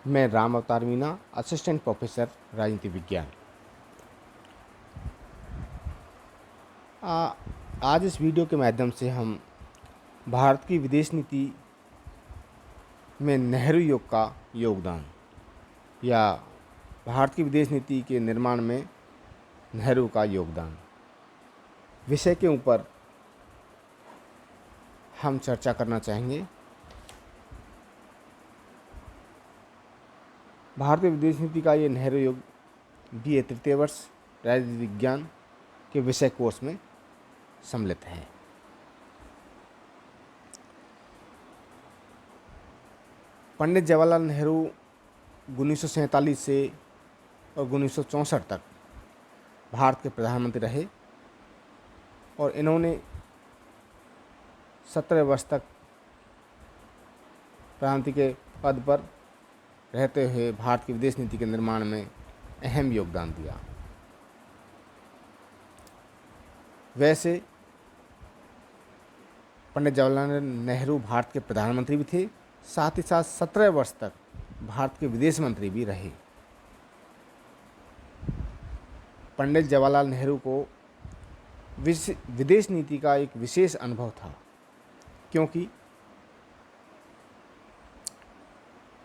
मैं राम अवतार Meena, assistant professor राजनीति विज्ञान। आ- आज इस वीडियो के माध्यम से हम भारत की विदेश नीति में नेहरू युग का योगदान या भारत की विदेश नीति के निर्माण में नेहरू का योगदान विषय के ऊपर हम चर्चा करना चाहेंगे। भारतीय विदेश नीति का ये नेहरू युग BA तृतीय वर्ष राजनीति विज्ञान के विषय कोर्स में सम्मिलित है। पंडित जवाहरलाल नेहरू 1947 से और 1964 तक भारत के प्रधानमंत्री रहे और इन्होंने 17 वर्ष तक प्रधानमंत्री के पद पर रहते हुए भारत की विदेश नीति के निर्माण में अहम योगदान दिया। वैसे पंडित जवाहरलाल नेहरू भारत के प्रधानमंत्री भी थे, साथ ही साथ 17 वर्ष तक भारत के विदेश मंत्री भी रहे। पंडित जवाहरलाल नेहरू को विदेश नीति का एक विशेष अनुभव था, क्योंकि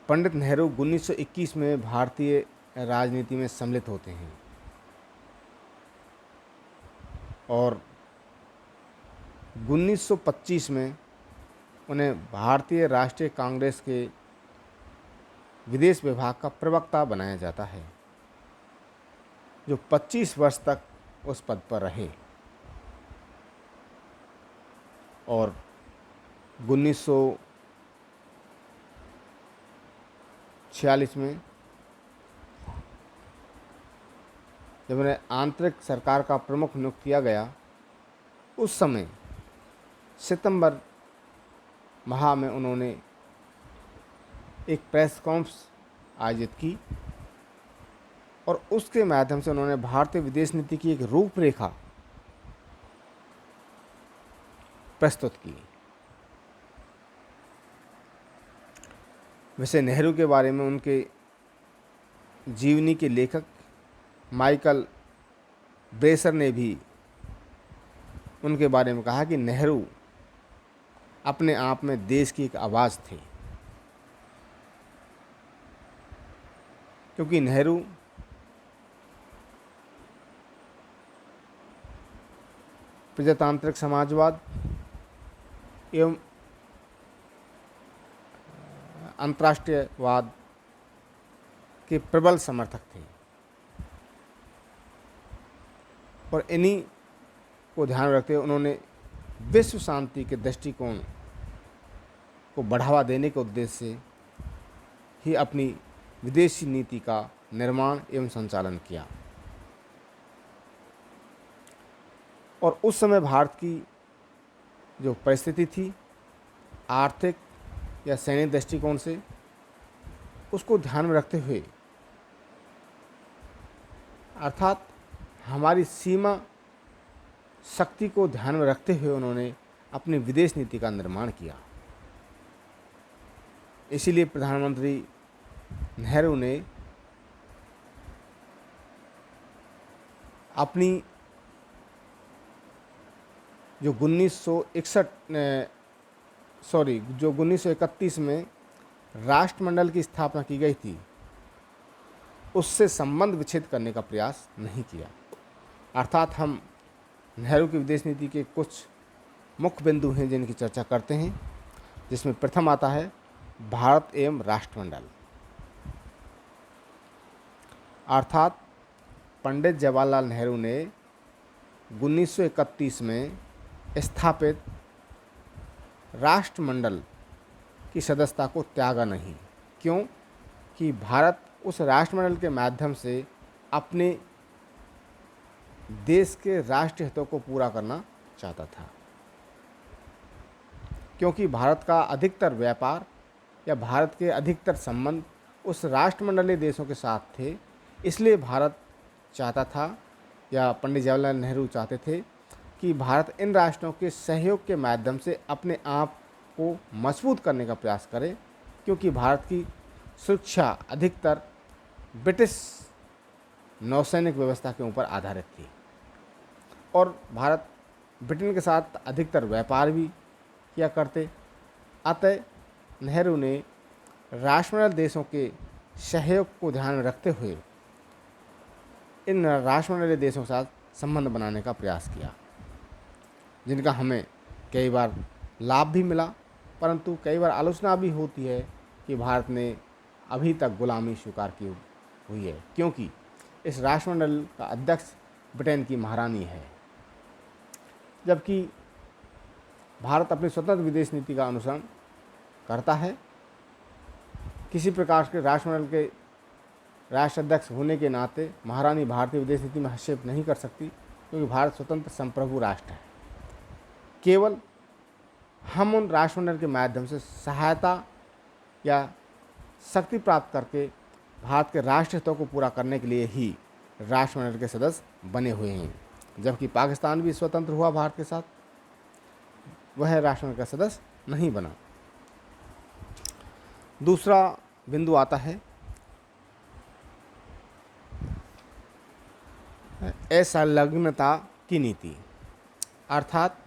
पंडित नेहरू 1921 में भारतीय राजनीति में सम्मिलित होते हैं और 1925 में उन्हें भारतीय राष्ट्रीय कांग्रेस के विदेश विभाग का प्रवक्ता बनाया जाता है, जो 25 वर्ष तक उस पद पर रहे और 1946 में जब उन्हें आंतरिक सरकार का प्रमुख नियुक्त किया गया, उस समय सितंबर माह में उन्होंने एक प्रेस कॉन्फ्रेंस आयोजित की और उसके माध्यम से उन्होंने भारतीय विदेश नीति की एक रूपरेखा प्रस्तुत की। वैसे नेहरू के बारे में उनके जीवनी के लेखक माइकल ब्रेसर ने भी उनके बारे में कहा कि नेहरू अपने आप में देश की एक आवाज़ थे, क्योंकि नेहरू प्रजातांत्रिक समाजवाद एवं अंतर्राष्ट्रीयवाद के प्रबल समर्थक थे और इन्हीं को ध्यान में रखते हुए उन्होंने विश्व शांति के दृष्टिकोण को बढ़ावा देने के उद्देश्य से ही अपनी विदेशी नीति का निर्माण एवं संचालन किया। और उस समय भारत की जो परिस्थिति थी आर्थिक या सैन्य दृष्टिकोण से, उसको ध्यान में रखते हुए, अर्थात हमारी सीमा शक्ति को ध्यान में रखते हुए उन्होंने अपनी विदेश नीति का निर्माण किया। इसीलिए प्रधानमंत्री नेहरू ने अपनी जो 1931 में राष्ट्रमंडल की स्थापना की गई थी, उससे संबंध विच्छेद करने का प्रयास नहीं किया। अर्थात हम नेहरू की विदेश नीति के कुछ मुख्य बिंदु हैं जिनकी चर्चा करते हैं, जिसमें प्रथम आता है भारत एवं राष्ट्रमंडल। अर्थात पंडित जवाहरलाल नेहरू ने 1931 में स्थापित राष्ट्रमंडल की सदस्यता को त्यागा नहीं। क्यों? कि भारत उस राष्ट्रमंडल के माध्यम से अपने देश के राष्ट्रीय हितों को पूरा करना चाहता था, क्योंकि भारत का अधिकतर व्यापार या भारत के अधिकतर संबंध उस राष्ट्रमंडलीय देशों के साथ थे। इसलिए भारत चाहता था, या पंडित जवाहरलाल नेहरू चाहते थे, कि भारत इन राष्ट्रों के सहयोग के माध्यम से अपने आप को मजबूत करने का प्रयास करे, क्योंकि भारत की सुरक्षा अधिकतर ब्रिटिश नौसैनिक व्यवस्था के ऊपर आधारित थी और भारत ब्रिटेन के साथ अधिकतर व्यापार भी किया करते। अतः नेहरू ने राष्ट्रमंडल देशों के सहयोग को ध्यान में रखते हुए इन राष्ट्रमंडलीय देशों के साथ संबंध बनाने का प्रयास किया, जिनका हमें कई बार लाभ भी मिला, परंतु कई बार आलोचना भी होती है कि भारत ने अभी तक गुलामी स्वीकार की हुई है, क्योंकि इस राष्ट्रमंडल का अध्यक्ष ब्रिटेन की महारानी है, जबकि भारत अपनी स्वतंत्र विदेश नीति का अनुसरण करता है। किसी प्रकार के राष्ट्रमंडल के राष्ट्राध्यक्ष होने के नाते महारानी भारतीय विदेश नीति में हस्तक्षेप नहीं कर सकती, क्योंकि भारत स्वतंत्र संप्रभु राष्ट्र है। केवल हम उन राष्ट्रमंडल के माध्यम से सहायता या शक्ति प्राप्त करके भारत के राष्ट्र हितों को पूरा करने के लिए ही राष्ट्रमंडल के सदस्य बने हुए हैं, जबकि पाकिस्तान भी स्वतंत्र हुआ भारत के साथ, वह राष्ट्रमंडल का सदस्य नहीं बना। दूसरा बिंदु आता है असंलग्नता की नीति, अर्थात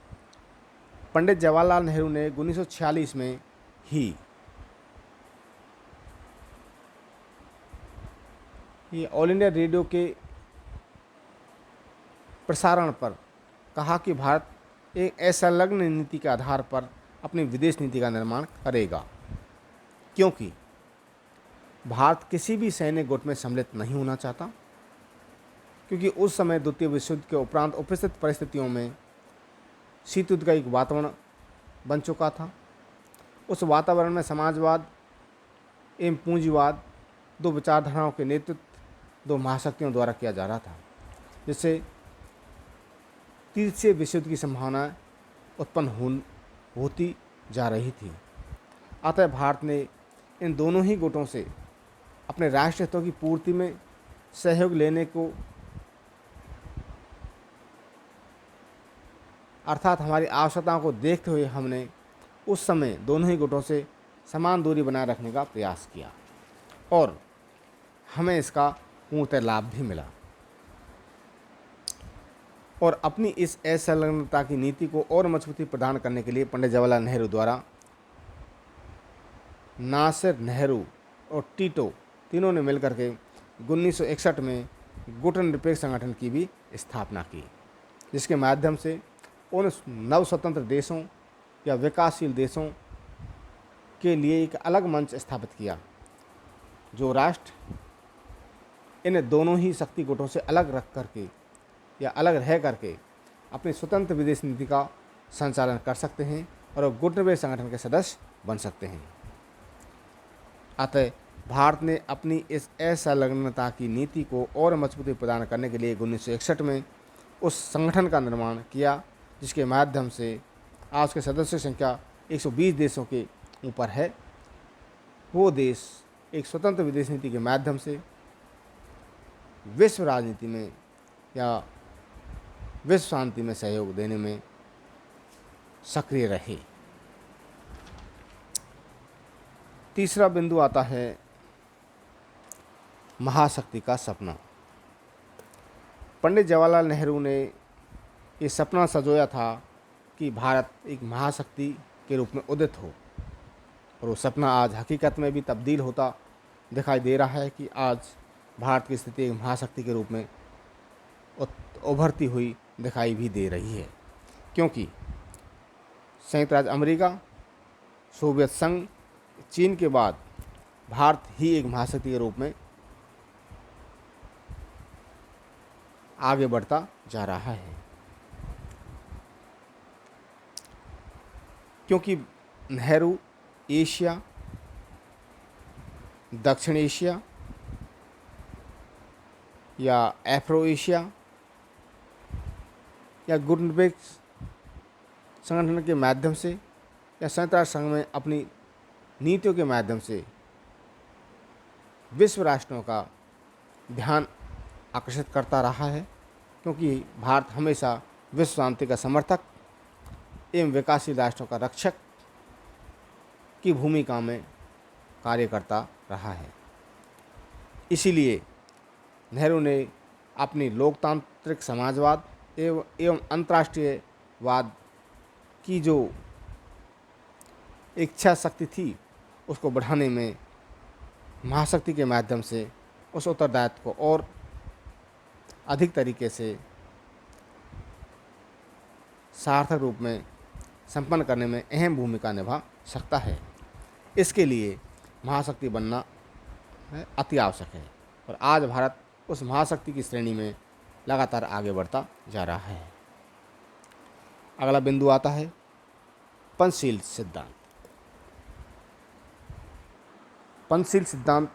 पंडित जवाहरलाल नेहरू ने 1946 में ही ये ऑल इंडिया रेडियो के प्रसारण पर कहा कि भारत एक असंलग्न नीति के आधार पर अपनी विदेश नीति का निर्माण करेगा, क्योंकि भारत किसी भी सैन्य गुट में सम्मिलित नहीं होना चाहता, क्योंकि उस समय द्वितीय विश्व युद्ध के उपरांत उपस्थित परिस्थितियों में शीत युद्ध का एक वातावरण बन चुका था। उस वातावरण में समाजवाद एवं पूंजीवाद दो विचारधाराओं के नेतृत्व दो महाशक्तियों द्वारा किया जा रहा था, जिससे तीसरे विश्व युद्ध की संभावना उत्पन्न होती जा रही थी। अतः भारत ने इन दोनों ही गुटों से अपने राष्ट्र हितों की पूर्ति में सहयोग लेने को, अर्थात हमारी आवश्यकताओं को देखते हुए हमने उस समय दोनों ही गुटों से समान दूरी बनाए रखने का प्रयास किया और हमें इसका पूर्णतः लाभ भी मिला। और अपनी इस असंलग्नता की नीति को और मजबूती प्रदान करने के लिए पंडित जवाहरलाल नेहरू द्वारा नासिर नेहरू और टीटो तीनों ने मिलकर के 1961 में गुटनिरपेक्ष संगठन की भी स्थापना की, जिसके माध्यम से उन नव स्वतंत्र देशों या विकासशील देशों के लिए एक अलग मंच स्थापित किया, जो राष्ट्र इन दोनों ही शक्ति गुटों से अलग रख करके या अलग रह करके अपनी स्वतंत्र विदेश नीति का संचालन कर सकते हैं और गुटनिरपेक्ष संगठन के सदस्य बन सकते हैं। अतः भारत ने अपनी इस असंलग्नता की नीति को और मजबूती प्रदान करने के लिए 1961 में उस संगठन का निर्माण किया, जिसके माध्यम से आज के सदस्य संख्या 120 देशों के ऊपर है। वो देश एक स्वतंत्र विदेश नीति के माध्यम से विश्व राजनीति में या विश्व शांति में सहयोग देने में सक्रिय रहे। तीसरा बिंदु आता है महाशक्ति का सपना। पंडित जवाहरलाल नेहरू ने ये सपना संजोया था कि भारत एक महाशक्ति के रूप में उदित हो, और वो सपना आज हकीकत में भी तब्दील होता दिखाई दे रहा है कि आज भारत की स्थिति एक महाशक्ति के रूप में उभरती हुई दिखाई भी दे रही है, क्योंकि संयुक्त राज्य अमेरिका, सोवियत संघ, चीन के बाद भारत ही एक महाशक्ति के रूप में आगे बढ़ता जा रहा है, क्योंकि नेहरू एशिया, दक्षिण एशिया या अफ्रो एशिया या गुटनिरपेक्ष संगठन के माध्यम से या संयुक्त राष्ट्र संघ में अपनी नीतियों के माध्यम से विश्व राष्ट्रों का ध्यान आकर्षित करता रहा है, क्योंकि भारत हमेशा विश्व शांति का समर्थक एवं विकासशील राष्ट्रों का रक्षक की भूमिका में कार्य करता रहा है। इसीलिए नेहरू ने अपनी लोकतांत्रिक समाजवाद एवं अंतर्राष्ट्रीयवाद की जो इच्छा शक्ति थी उसको बढ़ाने में महाशक्ति के माध्यम से उस उत्तरदायित्व को और अधिक तरीके से सार्थक रूप में संपन्न करने में अहम भूमिका निभा सकता है। इसके लिए महाशक्ति बनना अति आवश्यक है और आज भारत उस महाशक्ति की श्रेणी में लगातार आगे बढ़ता जा रहा है। अगला बिंदु आता है पंचशील सिद्धांत। पंचशील सिद्धांत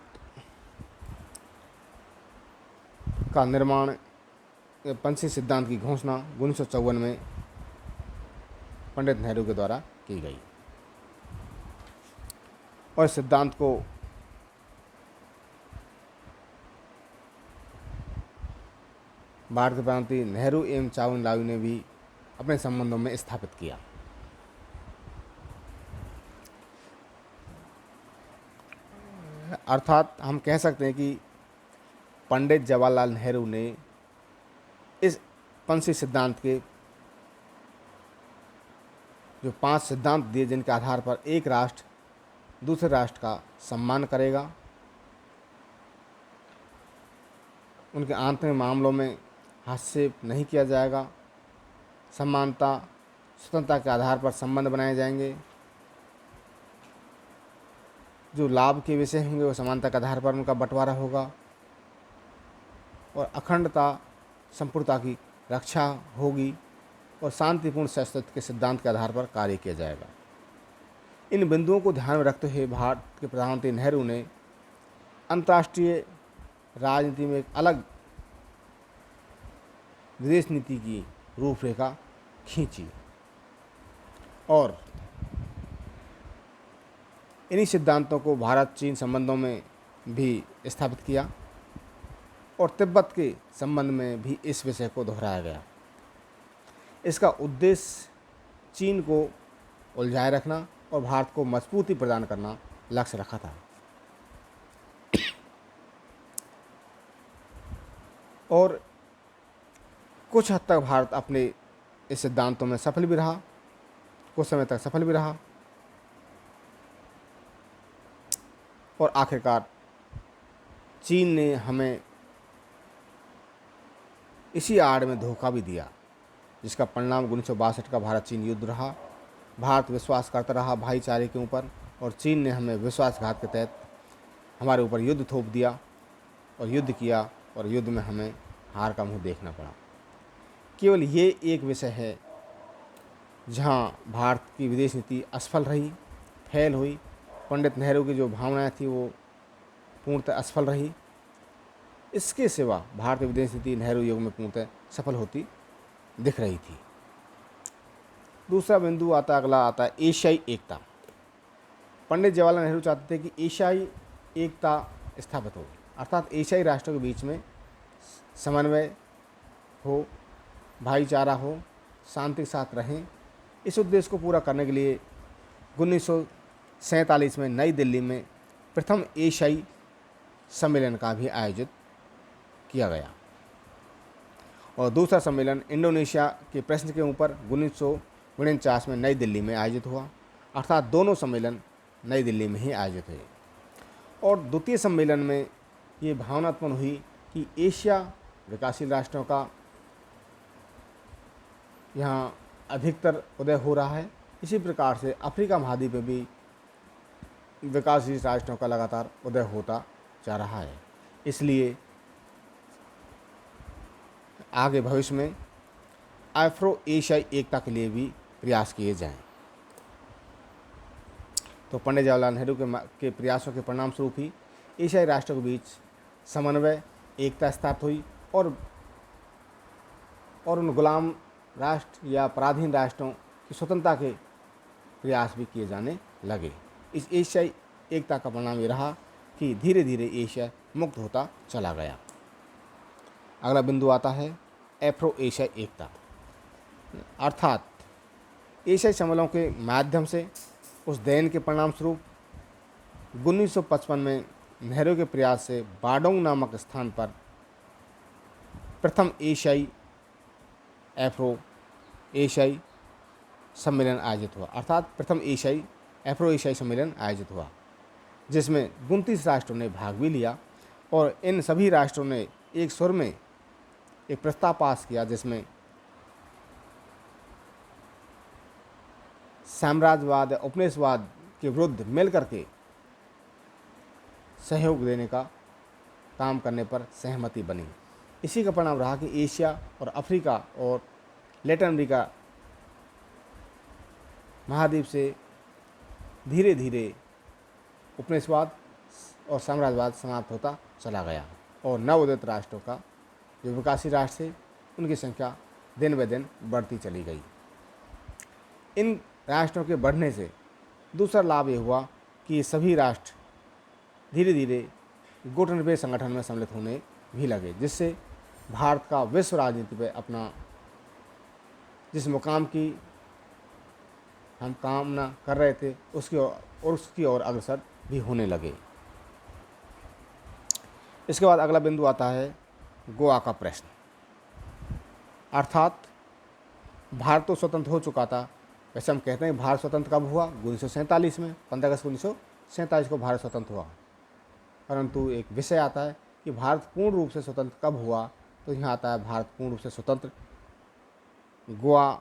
का निर्माण, पंचशील सिद्धांत की घोषणा 1954 में पंडित नेहरू के द्वारा की गई और सिद्धांत को भारत के प्रधानमंत्री नेहरू एवं जवाहरलाल नेहरू ने भी अपने संबंधों में स्थापित किया। अर्थात हम कह सकते हैं कि पंडित जवाहरलाल नेहरू ने इस पंचशील सिद्धांत के जो 5 सिद्धांत दिए जिनके आधार पर एक राष्ट्र दूसरे राष्ट्र का सम्मान करेगा, उनके आंतरिक मामलों में हस्तक्षेप नहीं किया जाएगा, समानता स्वतंत्रता के आधार पर संबंध बनाए जाएंगे, जो लाभ के विषय होंगे वो समानता के आधार पर उनका बंटवारा होगा और अखंडता संपूर्णता की रक्षा होगी और शांतिपूर्ण सहअस्तित्व के सिद्धांत के आधार पर कार्य किया जाएगा। इन बिंदुओं को ध्यान में रखते हुए भारत के प्रधानमंत्री नेहरू ने अंतर्राष्ट्रीय राजनीति में एक अलग विदेश नीति की रूपरेखा खींची और इन्हीं सिद्धांतों को भारत चीन संबंधों में भी स्थापित किया और तिब्बत के संबंध में भी इस विषय को दोहराया गया। इसका उद्देश्य चीन को उलझाए रखना और भारत को मजबूती प्रदान करना लक्ष्य रखा था और कुछ हद तक भारत अपने इस सिद्धांतों में सफल भी रहा, कुछ समय तक सफल भी रहा और आखिरकार चीन ने हमें इसी आड़ में धोखा भी दिया, जिसका परिणाम 1962 का भारत चीन युद्ध रहा। भारत विश्वास करता रहा भाईचारे के ऊपर और चीन ने हमें विश्वासघात के तहत हमारे ऊपर युद्ध थोप दिया और युद्ध किया और युद्ध में हमें हार का मुंह देखना पड़ा। केवल ये एक विषय है जहाँ भारत की विदेश नीति असफल रही, फेल हुई। पंडित नेहरू की जो भावनाएं थी वो पूर्णतः असफल रही। इसके सिवा भारतीय विदेश नीति नेहरू युग में पूर्णतः सफल होती दिख रही थी। दूसरा बिंदु अगला आता है एशियाई एकता। पंडित जवाहरलाल नेहरू चाहते थे कि एशियाई एकता स्थापित हो, अर्थात एशियाई राष्ट्रों के बीच में समन्वय हो, भाईचारा हो, शांति के साथ रहें। इस उद्देश्य को पूरा करने के लिए 1947 में नई दिल्ली में प्रथम एशियाई सम्मेलन का भी आयोजित किया गया और दूसरा सम्मेलन इंडोनेशिया के प्रश्न के ऊपर 1949 में नई दिल्ली में आयोजित हुआ। अर्थात दोनों सम्मेलन नई दिल्ली में ही आयोजित हुए और द्वितीय सम्मेलन में ये भावना उत्पन्न हुई कि एशिया विकासशील राष्ट्रों का यहाँ अधिकतर उदय हो रहा है, इसी प्रकार से अफ्रीका महाद्वीप में भी विकासशील राष्ट्रों का लगातार उदय होता जा रहा है। इसलिए आगे भविष्य में अफ्रो एशियाई एकता के लिए भी प्रयास किए जाएं। तो पंडित जवाहरलाल नेहरू के प्रयासों के परिणाम स्वरूप ही एशियाई राष्ट्रों के बीच समन्वय, एकता स्थापित हुई और उन गुलाम राष्ट्र या पराधीन राष्ट्रों की स्वतंत्रता के प्रयास भी किए जाने लगे। इस एशियाई एकता का परिणाम ये रहा कि धीरे धीरे एशिया मुक्त होता चला गया। अगला बिंदु आता है एफ्रो एशियाई एकता, अर्थात एशियाई सम्मेलनों के माध्यम से उस देन के परिणाम स्वरूप 1955 में नेहरू के प्रयास से बाडोंग नामक स्थान पर प्रथम एफ्रो एशियाई सम्मेलन आयोजित हुआ, अर्थात प्रथम एफ्रो एशियाई सम्मेलन आयोजित हुआ, जिसमें 29 राष्ट्रों ने भाग भी लिया। और इन सभी राष्ट्रों ने एक सुर में एक प्रस्ताव पास किया, जिसमें साम्राज्यवाद या उपनिवेशवाद के विरुद्ध मिलकर के सहयोग देने का काम करने पर सहमति बनी। इसी का परिणाम रहा कि एशिया और अफ्रीका और लैटिन अमेरिका महाद्वीप से धीरे धीरे उपनिवेशवाद और साम्राज्यवाद समाप्त होता चला गया और नवोदित राष्ट्रों का, जो विकासशील राष्ट्र थे, उनकी संख्या दिन ब दिन बढ़ती चली गई। इन राष्ट्रों के बढ़ने से दूसरा लाभ ये हुआ कि ये सभी राष्ट्र धीरे धीरे गुटनिरपेक्ष संगठन में सम्मिलित होने भी लगे, जिससे भारत का विश्व राजनीति पे अपना जिस मुकाम की हम कामना कर रहे थे उसकी ओर अग्रसर भी होने लगे। इसके बाद अगला बिंदु आता है गोवा का प्रश्न, अर्थात भारत तो स्वतंत्र हो चुका था। वैसे हम कहते हैं भारत स्वतंत्र कब हुआ? 1947 में, 15 अगस्त 1947 को भारत स्वतंत्र हुआ। परंतु एक विषय आता है कि भारत पूर्ण रूप से स्वतंत्र कब हुआ, तो यहाँ आता है भारत पूर्ण रूप से स्वतंत्र गोवा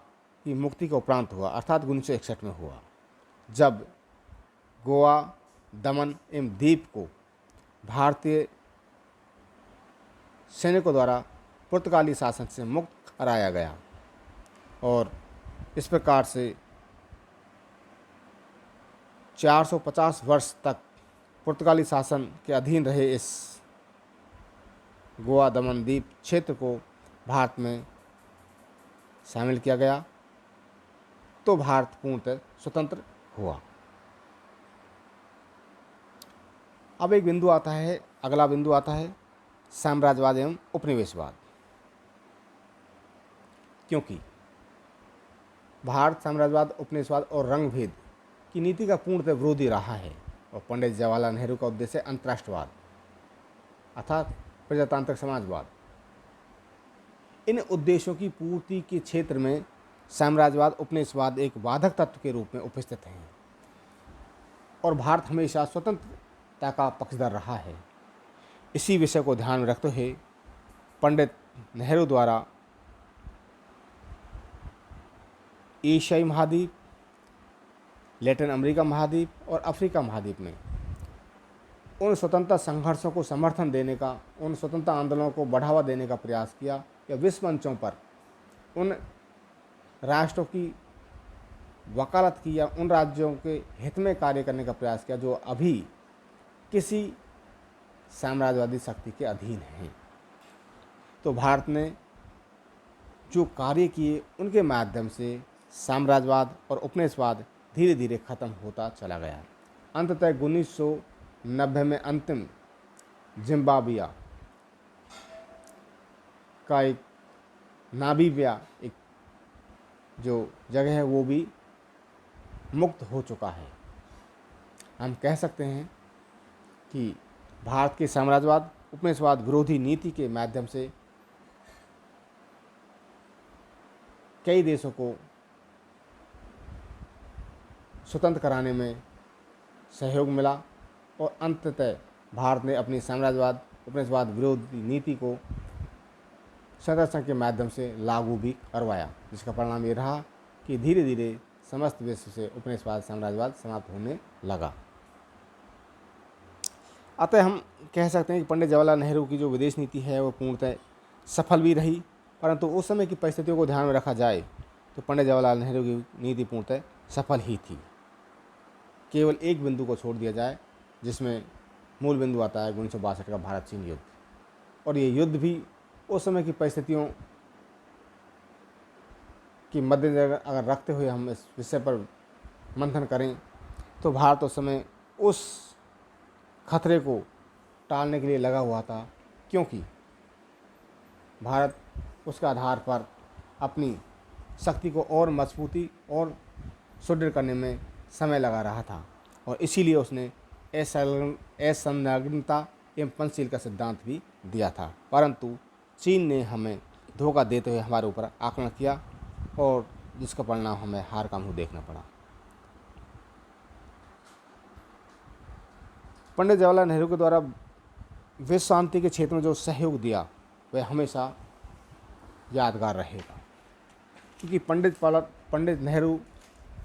की मुक्ति के उपरांत हुआ, अर्थात 1961 में हुआ, जब गोवा, दमन एवं दीप को भारतीय सैनिकों द्वारा पुर्तगाली शासन से मुक्त कराया गया। और इस प्रकार से 450 वर्ष तक पुर्तगाली शासन के अधीन रहे इस गोवा, दमन, दीप क्षेत्र को भारत में शामिल किया गया, तो भारत पूर्णतः स्वतंत्र हुआ। अब एक बिंदु आता है, अगला बिंदु आता है साम्राज्यवाद एवं उपनिवेशवाद। क्योंकि भारत साम्राज्यवाद, उपनिवेशवाद और रंगभेद की नीति का पूर्णतः विरोधी रहा है, और पंडित जवाहरलाल नेहरू का उद्देश्य अंतर्राष्ट्रवाद अर्थात प्रजातांत्रिक समाजवाद। इन उद्देश्यों की पूर्ति के क्षेत्र में साम्राज्यवाद, उपनिवेशवाद एक बाधक तत्व के रूप में उपस्थित हैं, और भारत हमेशा स्वतंत्रता का पक्षधर रहा है। इसी विषय को ध्यान में रखते हुए पंडित नेहरू द्वारा एशियाई महाद्वीप, लैटिन अमेरिका महाद्वीप और अफ्रीका महाद्वीप में उन स्वतंत्रता संघर्षों को समर्थन देने का, उन स्वतंत्रता आंदोलनों को बढ़ावा देने का प्रयास किया, या विश्व मंचों पर उन राष्ट्रों की वकालत की या उन राज्यों के हित में कार्य करने का प्रयास किया जो अभी किसी साम्राज्यवादी शक्ति के अधीन हैं। तो भारत ने जो कार्य किए उनके माध्यम से साम्राज्यवाद और उपनिवेशवाद धीरे धीरे खत्म होता चला गया। अंततः 1990 में अंतिम जिम्बाब्वे का एक नामीबिया एक जो जगह है वो भी मुक्त हो चुका है। हम कह सकते हैं कि भारत के साम्राज्यवाद, उपनिवेशवाद विरोधी नीति के माध्यम से कई देशों को स्वतंत्र कराने में सहयोग मिला, और अंततः भारत ने अपनी साम्राज्यवाद, उपनिवेशवाद विरोधी नीति को संरक्षण के माध्यम से लागू भी करवाया, जिसका परिणाम ये रहा कि धीरे धीरे समस्त विश्व से उपनिवेशवाद, साम्राज्यवाद समाप्त होने लगा। अतः हम कह सकते हैं कि पंडित जवाहरलाल नेहरू की जो विदेश नीति है वो पूर्णतः सफल भी रही, परंतु उस समय की परिस्थितियों को ध्यान में रखा जाए तो पंडित जवाहरलाल नेहरू की नीति पूर्णतः सफल ही थी। केवल एक बिंदु को छोड़ दिया जाए, जिसमें मूल बिंदु आता है 1962 का भारत चीन युद्ध, और ये युद्ध भी उस समय की परिस्थितियों की मद्देनजर अगर रखते हुए हम इस विषय पर मंथन करें तो भारत उस समय उस खतरे को टालने के लिए लगा हुआ था, क्योंकि भारत उसके आधार पर अपनी शक्ति को और मजबूती और सुदृढ़ करने में समय लगा रहा था, और इसीलिए उसने असंलग्नता एवं पंचशील का सिद्धांत भी दिया था, परंतु चीन ने हमें धोखा देते हुए हमारे ऊपर आक्रमण किया और जिसका परिणाम हमें हार का मुँह देखना पड़ा। पंडित जवाहरलाल नेहरू के द्वारा विश्व शांति के क्षेत्र में जो सहयोग दिया वह हमेशा यादगार रहेगा, क्योंकि पंडित नेहरू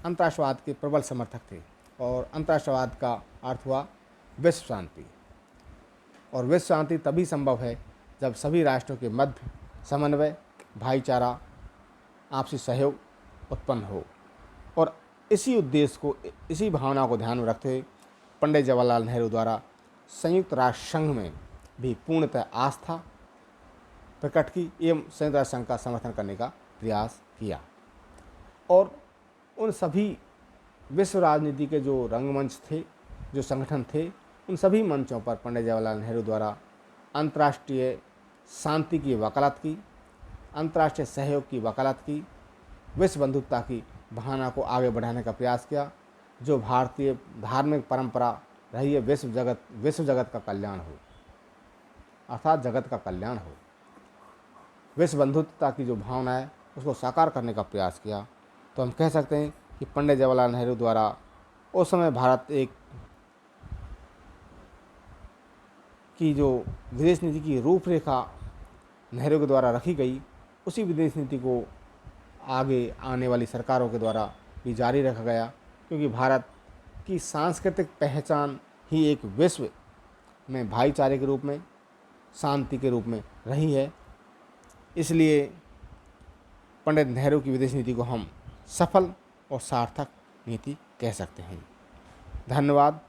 अंतराष्ट्रवाद के प्रबल समर्थक थे और अंतराष्ट्रवाद का अर्थ हुआ विश्व शांति। और विश्व शांति तभी संभव है जब सभी राष्ट्रों के मध्य समन्वय, भाईचारा, आपसी सहयोग उत्पन्न हो। और इसी उद्देश्य को, इसी भावना को ध्यान में रखते हुए पंडित जवाहरलाल नेहरू द्वारा संयुक्त राष्ट्र संघ में भी पूर्णतः आस्था प्रकट की एवं संयुक्त राष्ट्र संघ का समर्थन करने का प्रयास किया। और उन सभी विश्व राजनीति के जो रंगमंच थे, जो संगठन थे, उन सभी मंचों पर पंडित जवाहरलाल नेहरू द्वारा अंतर्राष्ट्रीय शांति की वकालत की, अंतर्राष्ट्रीय सहयोग की वकालत की, विश्व बंधुत्व की भावना को आगे बढ़ाने का प्रयास किया, जो भारतीय धार्मिक परंपरा रही है विश्व जगत का कल्याण हो, अर्थात जगत का कल्याण हो। विश्व बंधुत्व की जो भावना है उसको साकार करने का प्रयास किया। तो हम कह सकते हैं कि पंडित जवाहरलाल नेहरू द्वारा उस समय भारत एक की जो विदेश नीति की रूपरेखा नेहरू के द्वारा रखी गई, उसी विदेश नीति को आगे आने वाली सरकारों के द्वारा भी जारी रखा गया, क्योंकि भारत की सांस्कृतिक पहचान ही एक विश्व में भाईचारे के रूप में, शांति के रूप में रही है। इसलिए पंडित नेहरू की विदेश नीति को हम सफल और सार्थक नीति कह सकते हैं। धन्यवाद।